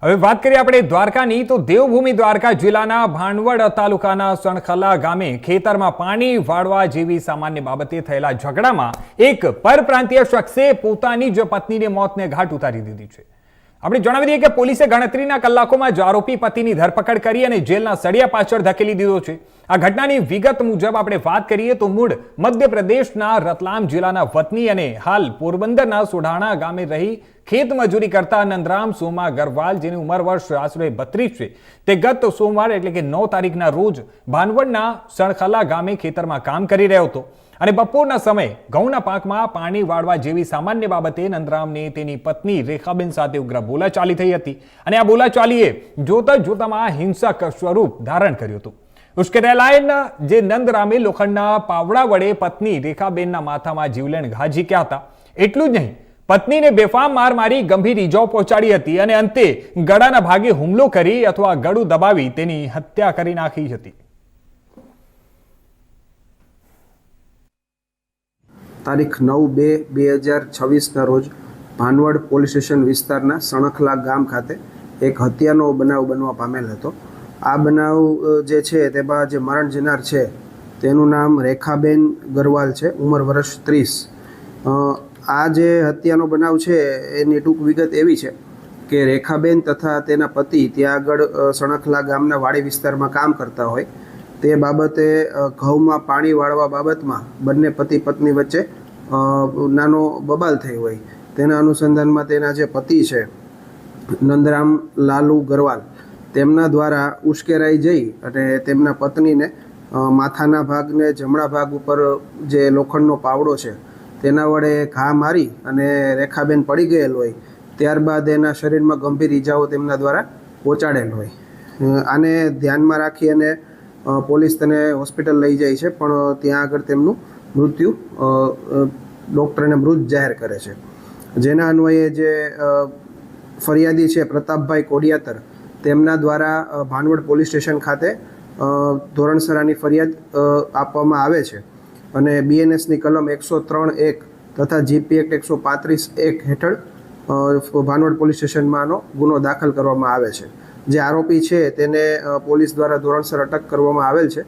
હવે વાત કરીએ આપણે દ્વારકાની તો દેવભૂમિ દ્વારકા જિલ્લાના ભાણવડ તાલુકાના સણખલા ગામે ખેતરમાં પાણી વાળવા જેવી સામાન્ય બાબતે થયેલા ઝઘડામાં એક પરપ્રાંતીય શખ્સે પોતાની જ પત્નીને મોતને ઘાટ ઉતારી દીધી છે। આપણે જણાવી દઈએ કે પોલીસે ગણતરીના કલાકોમાં જ આરોપી પતિની ધરપકડ કરી અને જેલના સળિયા પાછળ ધકેલી દીધો છે। આ ઘટનાની વિગત મુજબ આપણે વાત કરીએ તો મૂળ મધ્યપ્રદેશના રતલામ જિલ્લાના વતની અને હાલ પોરબંદરના સોઢાણા ગામે રહી ખેત મજૂરી કરતા નંદરામ સોમા ગરવાલ, જેની ઉંમર વર્ષ આશરે 32 છે, તે ગત સોમવાર એટલે કે 9 તારીખના રોજ ભાનવડના સણખલા ગામે ખેતરમાં કામ કરી રહ્યો હતો અને બપોરના સમયે ઘઉંના પાકમાં પાણી વાળવા જેવી સામાન્ય બાબતે નંદરામને તેની પત્ની રેખાબેન સાથે ઉગ્ર બોલાચાલી થઈ હતી અને આ બોલાચાલીએ જોતા જોતામાં હિંસક સ્વરૂપ ધારણ કર્યું હતું। ઉશ્કેરાયેલા જે નંદરામે લોખંડના પાવડા વડે પત્ની રેખાબેનના માથામાં જીવલેણ ઘા ઝીક્યા હતા। એટલું જ નહીં, પત્નીને બેફામ માર મારી ગંભીર ઈજાઓ પહોંચાડી હતી અને અંતે ગળાના ભાગે હુમલો કરી અથવા ગળું દબાવી તેની હત્યા કરી નાખી હતી। તારીખ 9/2/2026 રોજ ભાનવડ પોલીસ સ્ટેશન વિસ્તારના સણખલા ગામ ખાતે એક હત્યાનો બનાવ બનવા પામેલ હતો। આ બનાવ જે છે તેમાં જે મરણ જનાર છે તેનું નામ રેખાબેન ગરવાલ છે, ઉંમર વર્ષ 30। આ જે હત્યાનો બનાવ છે એની ટૂંક વિગત એવી છે કે રેખાબેન તથા તેના પતિ ત્યાં આગળ સણખલા ગામના વાડી વિસ્તારમાં કામ કરતા હોય તે બાબતે ઘઉંમાં પાણી વાળવા બાબતમાં બંને પતિ પત્ની વચ્ચે નાનો બબાલ થઈ હોય। તેના અનુસંધાનમાં તેના જે પતિ છે નંદરામ લાલુ ગરવાલ, તેમના દ્વારા ઉશ્કેરાઈ જઈ અને તેમના પત્નીને માથાના ભાગને જમણા ભાગ ઉપર જે લોખંડનો પાવડો છે તેના વડે ઘા મારી અને રેખાબેન પડી ગયેલ હોય, ત્યારબાદ એના શરીરમાં ગંભીર ઈજાઓ તેમના દ્વારા પહોંચાડેલ હોય। આને ધ્યાનમાં રાખી અને પોલીસ તેને હોસ્પિટલ લઈ જાય છે, પણ ત્યાં આગળ તેમનું મૃત્યુ ડૉક્ટરને મૃત જાહેર કરે છે। જેના અન્વયે જે ફરિયાદી છે પ્રતાપભાઈ કોડિયાતર, તેમના દ્વારા ભાનવડ પોલીસ સ્ટેશન ખાતે ધોરણસરાની ફરિયાદ આપવામાં આવે છે અને બીએનએસની કલમ 103(1) તથા જીપી એક્ટ 135(1) હેઠળ ભાનવડ પોલીસ સ્ટેશનમાં આનો ગુનો દાખલ કરવામાં આવે છે। જે આરોપી છે તેને પોલીસ દ્વારા ધોરણસર અટક કરવામાં આવેલ છે।